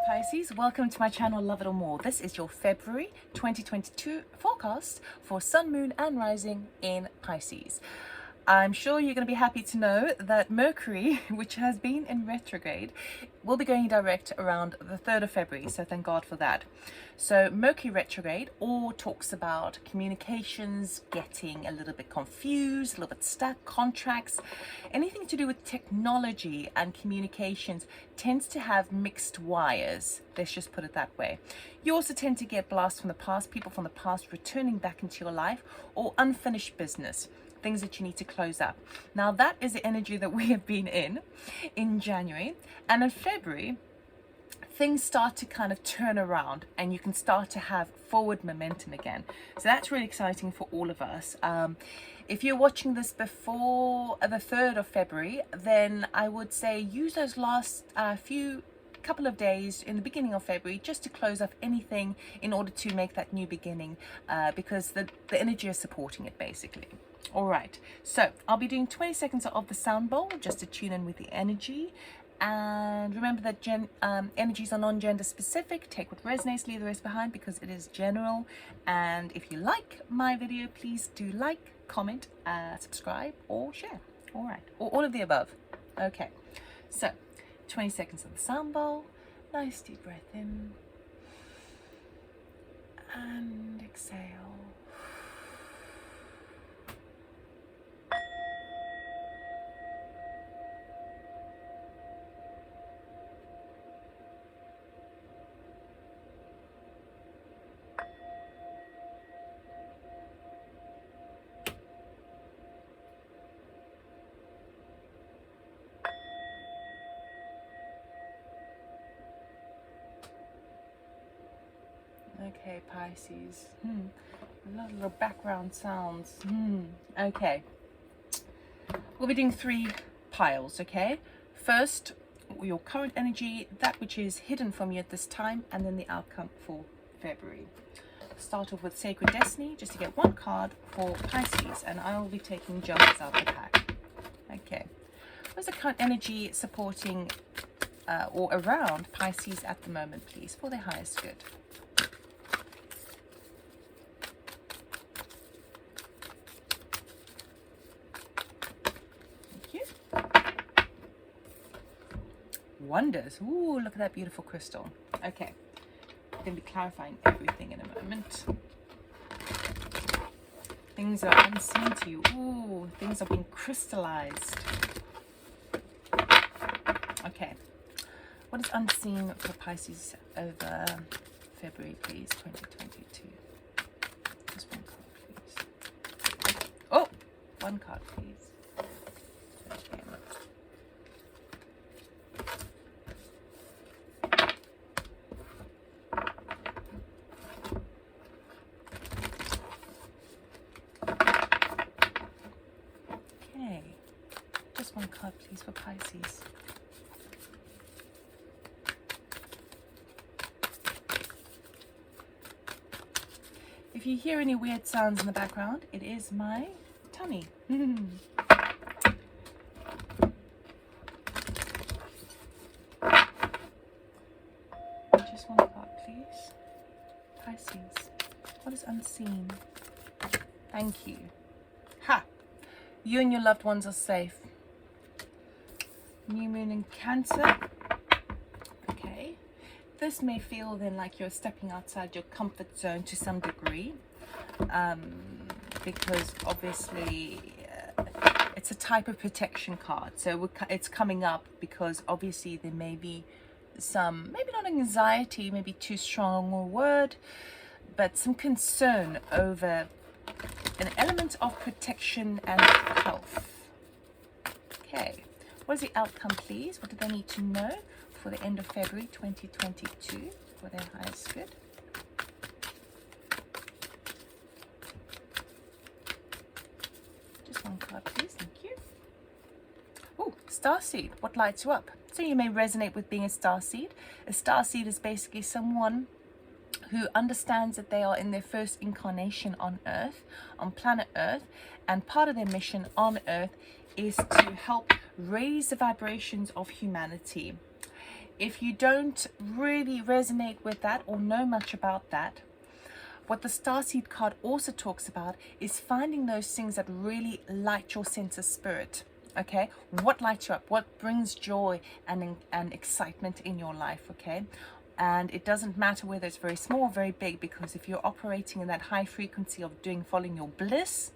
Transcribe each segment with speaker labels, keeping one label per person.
Speaker 1: Pisces, welcome to my channel Love It or More. This is your February 2022 forecast for Sun, Moon and Rising in Pisces. I'm sure you're going to be happy to know that Mercury, which has been in retrograde, will be going direct around the 3rd of February, so thank God for that. So Mercury retrograde all talks about communications, getting a little bit confused, a little bit stuck, contracts, anything to do with technology and communications tends to have mixed wires. Let's just put it that way. You also tend to get blasts from the past, people from the past returning back into your life, or unfinished business. Things that you need to close up. Now that is the energy that we have been in January, and in February things start to kind of turn around and you can start to have forward momentum again. So that's really exciting for all of us. If you're watching this before the 3rd of February, then I would say use those last couple of days in the beginning of February just to close up anything in order to make that new beginning, because the energy is supporting it basically. All right, so I'll be doing 20 seconds of the sound bowl just to tune in with the energy. And remember that energies are non-gender specific. Take what resonates, leave the rest behind, because it is general. And if you like my video, please do like, comment, subscribe or share. All right, or all of the above. Okay, so 20 seconds of the sound bowl. Nice deep breath in and exhale. Okay, Pisces. A lot of little background sounds. Okay. We'll be doing 3 piles, okay? First, your current energy, that which is hidden from you at this time, and then the outcome for February. Start off with Sacred Destiny, just to get 1 card for Pisces, and I'll be taking jumpers out of the pack. Okay. What's the current energy supporting or around Pisces at the moment, please, for their highest good? Wonders. Ooh, look at that beautiful crystal. Okay, I'm going to be clarifying everything in a moment. Things are unseen to you. Ooh, things are being crystallized. Okay, what is unseen for Pisces over February, please, 2022? Just 1 card, please. Oh, 1 card, please. Okay. Just 1 card, please, for Pisces. If you hear any weird sounds in the background, it is my tummy. Just 1 card, please. Pisces. What is unseen? Thank you. Ha! You and your loved ones are safe. New moon in Cancer. Okay. This may feel then like you're stepping outside your comfort zone to some degree, because obviously it's a type of protection card. So it's coming up because obviously there may be some, maybe not anxiety, maybe too strong a word, but some concern over an element of protection and health. Okay, what is the outcome, please? What do they need to know for the end of February 2022 for their highest good? Just 1 card, please. Thank you. Oh, Starseed. What lights you up? So you may resonate with being a Starseed. A Starseed is basically someone who understands that they are in their first incarnation on Earth, on planet Earth, and part of their mission on Earth is to help raise the vibrations of humanity. if you don't really resonate with that or know much about that, what the Starseed card also talks about is finding those things that really light your sense of spirit. Okay, what lights you up, what brings joy and excitement in your life. Okay, and it doesn't matter whether it's very small or very big, because if you're operating in that high frequency of following your bliss,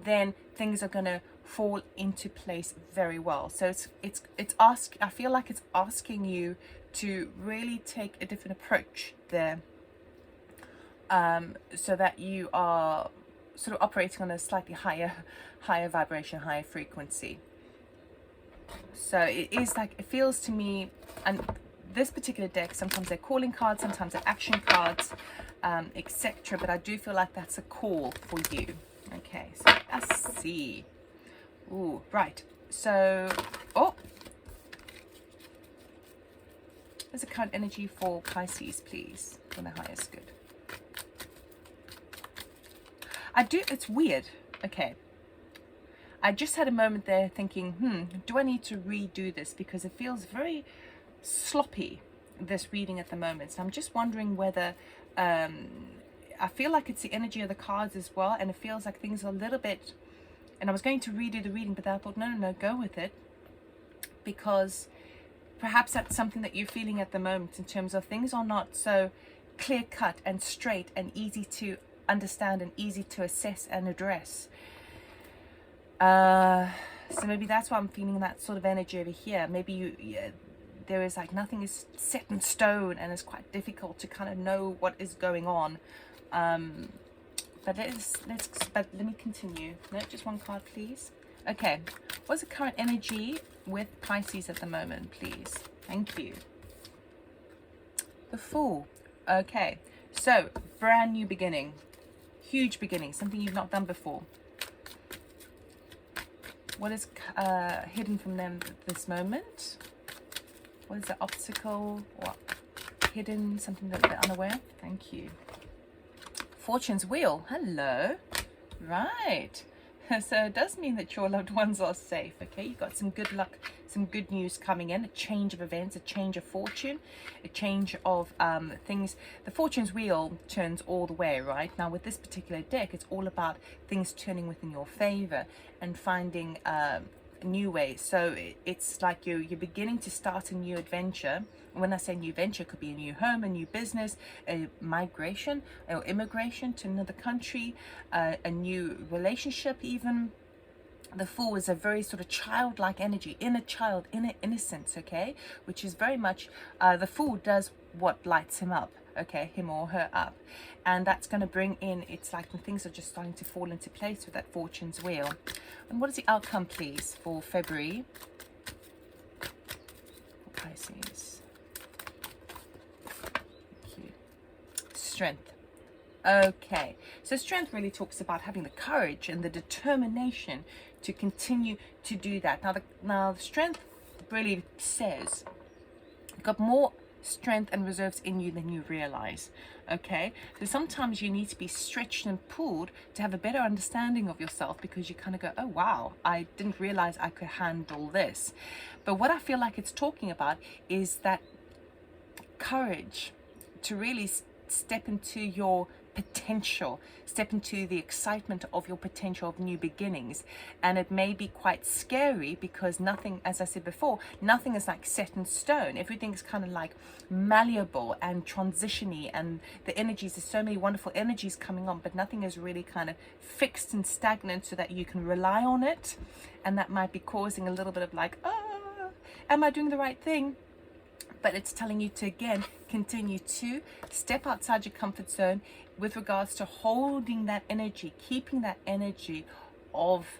Speaker 1: then things are going to fall into place very well. So I feel like it's asking you to really take a different approach there, so that you are sort of operating on a slightly higher vibration, higher frequency. So it is like, it feels to me, and this particular deck, sometimes they're calling cards, sometimes they're action cards, etc. But I do feel like that's a call for you. Okay, so let's see. Ooh, right. So, oh, there's a current energy for Pisces, please, for the highest good. It's weird. Okay. I just had a moment there thinking, do I need to redo this? Because it feels very sloppy, this reading at the moment. So I'm just wondering whether, I feel like it's the energy of the cards as well. And it feels like things are a little bit, and I was going to redo the reading, but then I thought, no, go with it. Because perhaps that's something that you're feeling at the moment, in terms of things are not so clear cut and straight and easy to understand and easy to assess and address. So maybe that's why I'm feeling that sort of energy over here. Maybe there is like, nothing is set in stone, and it's quite difficult to kind of know what is going on. But let me continue. No, just one card, please. Okay, what's the current energy with Pisces at the moment, please? Thank you. The Fool. Okay, so brand new beginning, huge beginning, something you've not done before. What is hidden from them at this moment? What is the obstacle or hidden, something that they're unaware? Thank you. Fortune's Wheel. Hello. Right. So it does mean that your loved ones are safe. Okay, you've got some good luck, some good news coming in, a change of events, a change of fortune, a change of things. The Fortune's Wheel turns all the way, right? Now with this particular deck, it's all about things turning within your favor and finding new ways. So it's like you're beginning to start a new adventure. When I say new venture, it could be a new home, a new business, a migration or immigration to another country, a new relationship even. The Fool is a very sort of childlike energy, inner child, inner innocence, okay? Which is very much, the Fool does what lights him up, okay? Him or her up. And that's going to bring in, it's like when things are just starting to fall into place with that Fortune's Wheel. And what is the outcome, please, for February? For Pisces. Strength. Okay, so strength really talks about having the courage and the determination to continue to do that. Now the strength really says you've got more strength and reserves in you than you realize. Okay, so sometimes you need to be stretched and pulled to have a better understanding of yourself, because you kind of go, oh wow, I didn't realize I could handle this. But what I feel like it's talking about is that courage to really step into your potential, step into the excitement of your potential of new beginnings. And it may be quite scary, because nothing, as I said before, nothing is like set in stone. Everything's kind of like malleable and transitiony, and the energies, there's so many wonderful energies coming on, but nothing is really kind of fixed and stagnant so that you can rely on it. And that might be causing a little bit of like, oh, am I doing the right thing? But it's telling you to, again, continue to step outside your comfort zone with regards to holding that energy, keeping that energy of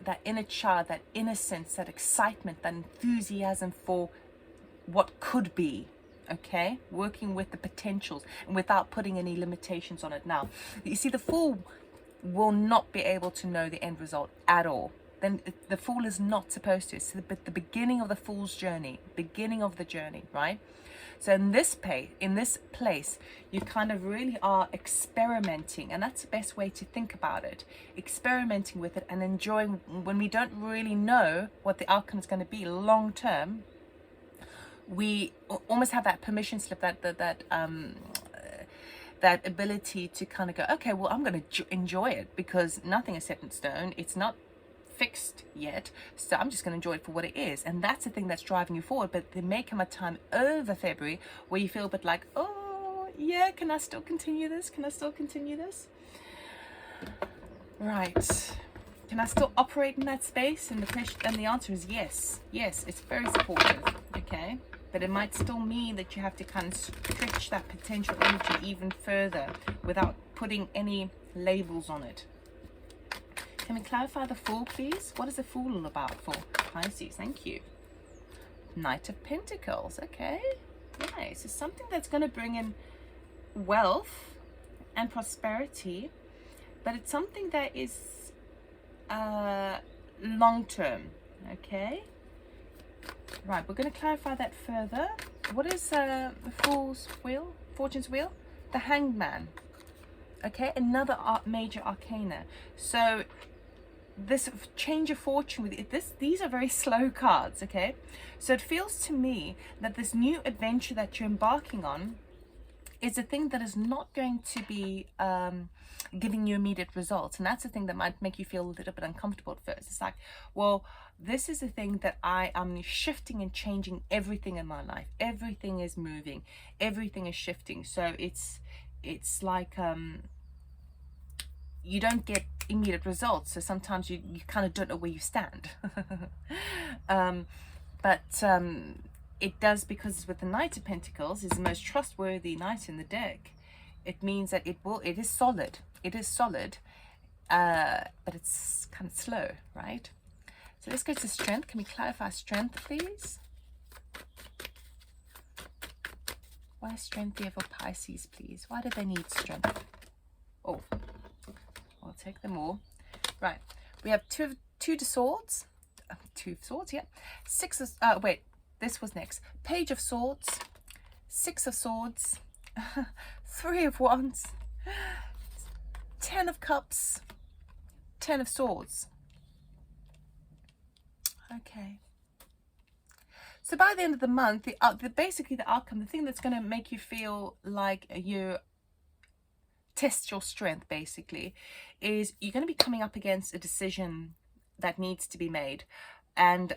Speaker 1: that inner child, that innocence, that excitement, that enthusiasm for what could be. Okay, working with the potentials and without putting any limitations on it. Now, you see, the Fool will not be able to know the end result at all. then the Fool is not supposed to. It's the beginning of the Fool's journey, beginning of the journey, right? So in this place, you kind of really are experimenting, and that's the best way to think about it. Experimenting with it and enjoying when we don't really know what the outcome is going to be long term. We almost have that permission slip, that ability to kind of go, okay, well, I'm going to enjoy it because nothing is set in stone. It's not fixed yet, so I'm just going to enjoy it for what it is. And that's the thing that's driving you forward. But there may come a time over February where you feel a bit like, oh yeah, can I still continue this? Can I still continue this? Right. Can I still operate in that space? And the answer is yes. Yes, it's very supportive. Okay. But it might still mean that you have to kind of stretch that potential energy even further without putting any labels on it. Can we clarify the Fool, please? What is the Fool all about for Pisces? Thank you. Knight of Pentacles. Okay. Nice. So something that's going to bring in wealth and prosperity, but it's something that is long term. Okay. Right, we're going to clarify that further. What is the Fool's wheel? Fortune's wheel? The Hanged Man. Okay, another major arcana. So this change of fortune with it, these are very slow cards. Okay, so it feels to me that this new adventure that you're embarking on is a thing that is not going to be giving you immediate results. And that's the thing that might make you feel a little bit uncomfortable at first. It's like, well, this is the thing that I am shifting and changing everything in my life. Everything is moving. Everything is shifting. So it's like you don't get immediate results. So sometimes you kind of don't know where you stand. But it does, because it's with the Knight of Pentacles, is the most trustworthy knight in the deck. It means that it is solid. It is solid, but it's kind of slow, right? So let's go to strength. Can we clarify strength, please? Why is strength here for Pisces, please? Why do they need strength? Oh, I'll take them all. Right, we have two of swords. Two of swords, yeah. Six of, wait, this was next. Page of Swords, Six of Swords, Three of Wands, 10 of Cups, 10 of Swords. Okay. So by the end of the month, basically the outcome, the thing that's going to make you feel like you test your strength, basically, is you're going to be coming up against a decision that needs to be made. And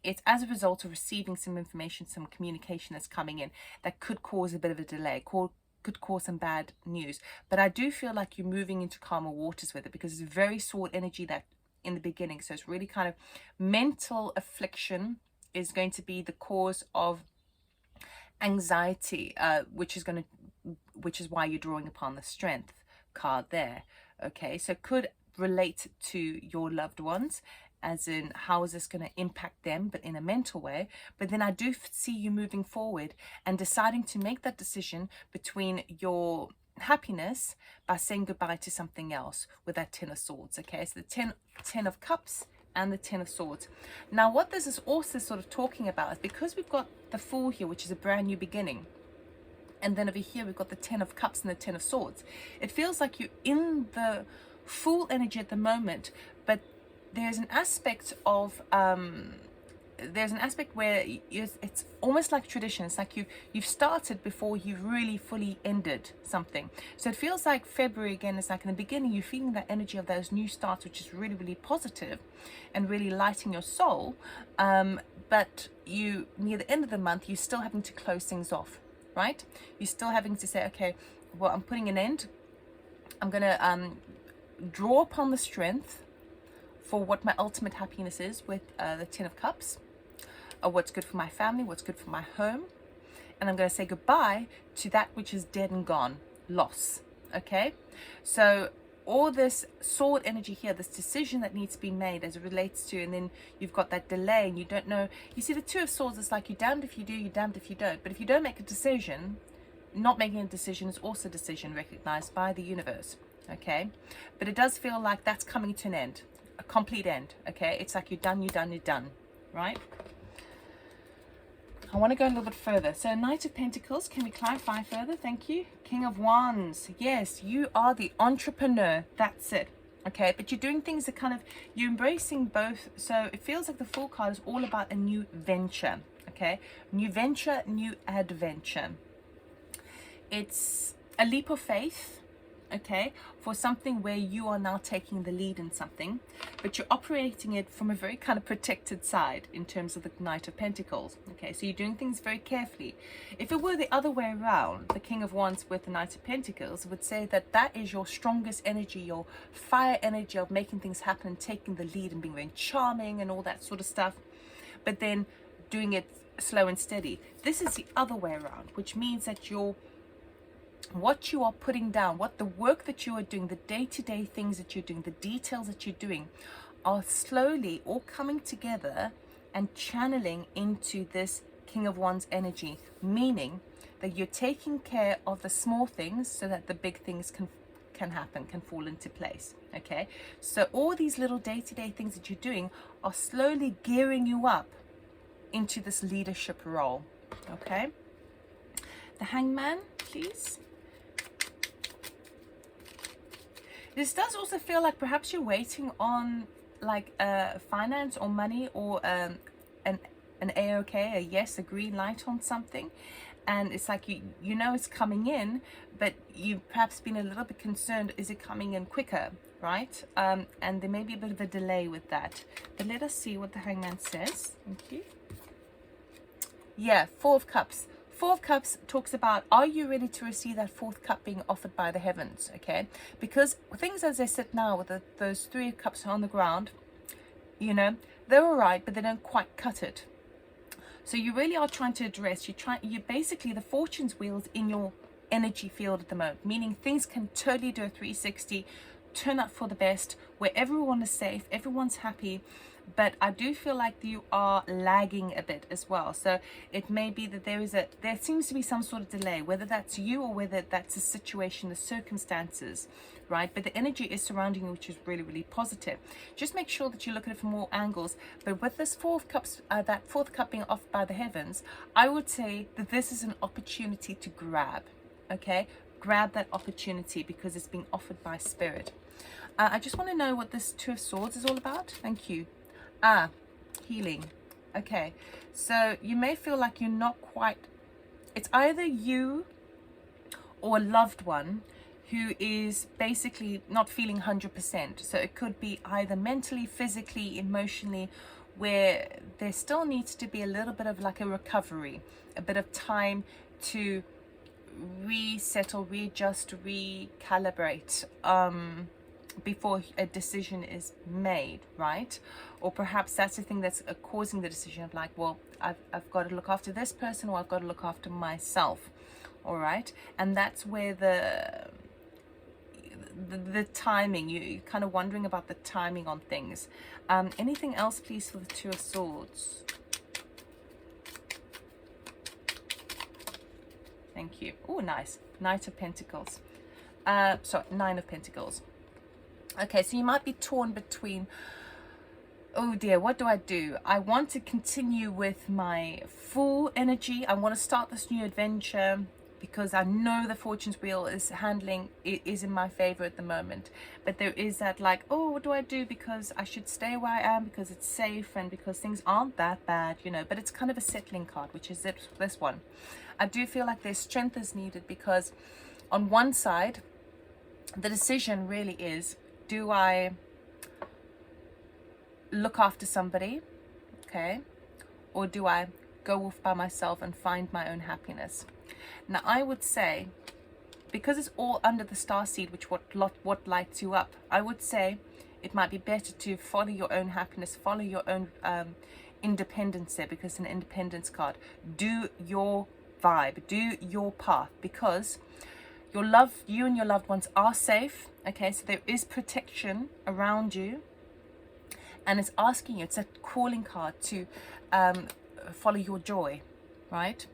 Speaker 1: it's as a result of receiving some information, some communication that's coming in that could cause a bit of a delay, could cause some bad news. But I do feel like you're moving into calmer waters with it, because it's very sword energy that in the beginning. So it's really kind of mental affliction is going to be the cause of anxiety, which is why you're drawing upon the strength card there. Okay, so it could relate to your loved ones, as in how is this going to impact them, but in a mental way. But then I do see you moving forward and deciding to make that decision between your happiness by saying goodbye to something else with that 10 of Swords. Okay, so the 10 of Cups and the 10 of Swords. Now what this is also sort of talking about is, because we've got the Fool here, which is a brand new beginning, and then over here we've got the 10 of Cups and the 10 of Swords. It feels like you're in the Fool energy at the moment, but there's an aspect of where it's almost like tradition. It's like you've started before you've really fully ended something. So it feels like February again is like in the beginning you're feeling that energy of those new starts, which is really, really positive and really lighting your soul. But you, near the end of the month, you're still having to close things off, right? You're still having to say, okay, well, I'm putting an end. I'm gonna draw upon the strength for what my ultimate happiness is with the 10 of Cups, or what's good for my family, what's good for my home. And I'm going to say goodbye to that which is dead and gone, loss. Okay, so all this sword energy here, this decision that needs to be made as it relates to, and then you've got that delay and you don't know. You see, the Two of Swords is like, you're damned if you do, you're damned if you don't. But if you don't make a decision, not making a decision is also a decision recognized by the universe. Okay, but it does feel like that's coming to an end. a complete end. Okay, it's like you're done, right? I want to go a little bit further. So Knight of Pentacles, can we clarify further? Thank you. King of Wands, yes, you are the entrepreneur. That's it. Okay, but you're doing things that kind of, you're embracing both. So it feels like the Fool card is all about a new venture. Okay, new venture, new adventure. It's a leap of faith, okay, for something where you are now taking the lead in something, but you're operating it from a very kind of protected side in terms of the Knight of Pentacles. Okay, so you're doing things very carefully. If it were the other way around, the King of Wands with the Knight of Pentacles would say that that is your strongest energy, your fire energy of making things happen and taking the lead and being very charming and all that sort of stuff, but then doing it slow and steady. This is the other way around, which means that what you are putting down, what the work that you are doing, the day-to-day things that you're doing, the details that you're doing are slowly all coming together and channeling into this King of Wands energy, meaning that you're taking care of the small things so that the big things can happen, can fall into place. Okay, so all these little day-to-day things that you're doing are slowly gearing you up into this leadership role. Okay, the Hangman, please. This does also feel like perhaps you're waiting on like finance or money or an A-OK, a yes, a green light on something, and it's like you know it's coming in, but you've perhaps been a little bit concerned, is it coming in quicker, right? And there may be a bit of a delay with that, but let us see what the Hangman says. Thank you. Yeah, Four of Cups. Four of Cups talks about, are you ready to receive that fourth cup being offered by the heavens? Okay, because things as they sit now with those Three of Cups on the ground, you know, they're all right, but they don't quite cut it. So you really are trying to address, you basically, the fortune's wheels in your energy field at the moment, meaning things can totally do a 360, turn out for the best, where everyone is safe, everyone's happy. But I do feel like you are lagging a bit as well. So it may be that there seems to be some sort of delay, whether that's you or whether that's a situation, the circumstances, right? But the energy is surrounding you, which is really, really positive. Just make sure that you look at it from all angles. But with this Four of Cups, that fourth cup being offered by the heavens, I would say that this is an opportunity to grab, okay? Grab that opportunity because it's being offered by Spirit. I just want to know what this Two of Swords is all about. Thank you. Healing. Okay, so you may feel like you're not quite, it's either you or a loved one who is basically not feeling 100%. So it could be either mentally, physically, emotionally, where there still needs to be a little bit of like a recovery, a bit of time to resettle, readjust, recalibrate, before a decision is made, right? Or perhaps that's the thing that's causing the decision of like, well, I've got to look after this person, or I've got to look after myself. All right, and that's where the timing, you're kind of wondering about the timing on things. Anything else please for the Two of Swords? Thank you. Oh, nice. Knight of Pentacles. Sorry, Nine of Pentacles. Okay, so you might be torn between, oh dear, what do I do? I want to continue with my full energy. I want to start this new adventure because I know the fortune's wheel is in my favor at the moment. But there is that like, oh, what do I do? Because I should stay where I am because it's safe and because things aren't that bad, you know. But it's kind of a settling card, which is this one. I do feel like there's strength is needed because on one side, the decision really is, do I look after somebody, okay, or do I go off by myself and find my own happiness? Now I would say, because it's all under the Starseed, which what lights you up, I would say it might be better to follow your own happiness, follow your own independence there, because it's an independence card. Do your vibe, do your path, because you and your loved ones are safe, okay? So there is protection around you, and it's asking you, it's a calling card to follow your joy, right?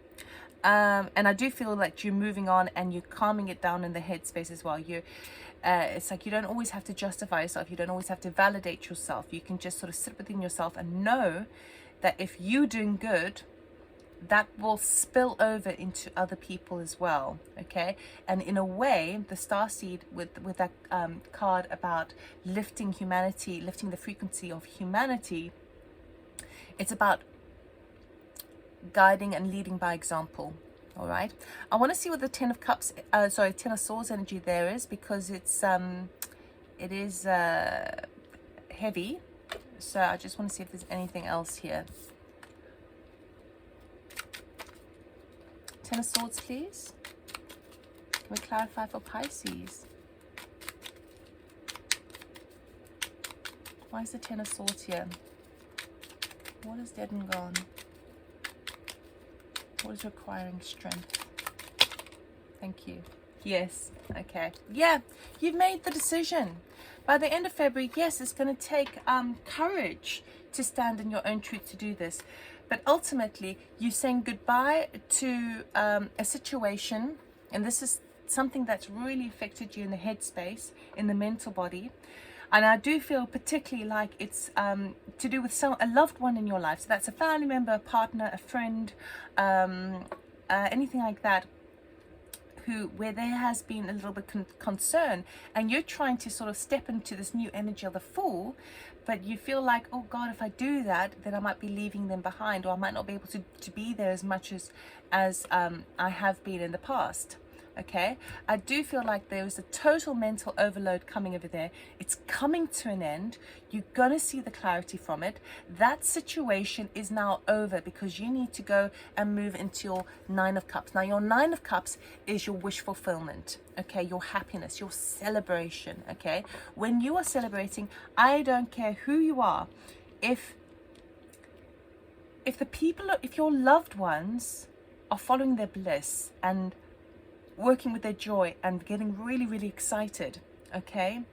Speaker 1: And I do feel like you're moving on and you're calming it down in the headspace as well. It's like you don't always have to justify yourself. You don't always have to validate yourself. You can just sort of sit within yourself and know that if you're doing good, that will spill over into other people as well. Okay, and in a way, the Starseed with that card about lifting humanity, lifting the frequency of humanity, it's about guiding and leading by example. All right, I want to see what the Ten of Cups, Ten of Swords energy there is, because it is heavy. So I just want to see if there's anything else here. Ten of Swords, please. Can we clarify for Pisces? Why is the Ten of Swords here? What is dead and gone? What is requiring strength? Thank you. Yes. Okay. Yeah, you've made the decision. By the end of February, yes, it's going to take courage to stand in your own truth to do this. But ultimately, you're saying goodbye to a situation, and this is something that's really affected you in the headspace, in the mental body. And I do feel particularly like it's to do with a loved one in your life. So that's a family member, a partner, a friend, anything like that, where there has been a little bit concern, and you're trying to sort of step into this new energy of the Fool, but you feel like, oh God, if I do that, then I might be leaving them behind, or I might not be able to be there as much as I have been in the past. Okay, I do feel like there is a total mental overload coming over there. It's coming to an end. You're going to see the clarity from it. That situation is now over, because you need to go and move into your Nine of Cups. Now, your Nine of Cups is your wish fulfillment. Okay, your happiness, your celebration. Okay, when you are celebrating, I don't care who you are. If your loved ones are following their bliss and working with their joy and getting really, really excited, okay,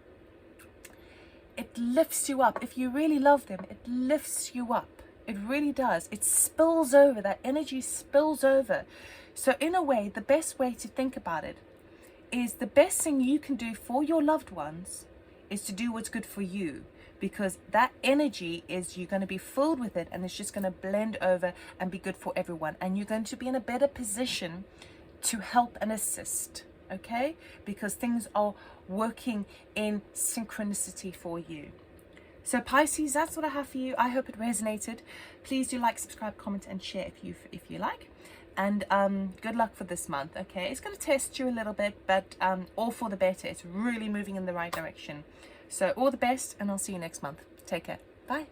Speaker 1: it lifts you up. If you really love them, it lifts you up. It really does. It spills over. That energy spills over. So in a way, the best way to think about it is the best thing you can do for your loved ones is to do what's good for you, because that energy is, you're going to be filled with it, and it's just going to blend over and be good for everyone, and you're going to be in a better position to help and assist, okay? Because things are working in synchronicity for you. So Pisces, that's what I have for you. I hope it resonated. Please do like, subscribe, comment, and share if you like. And good luck for this month, okay? It's going to test you a little bit, but all for the better. It's really moving in the right direction. So all the best, and I'll see you next month. Take care. Bye.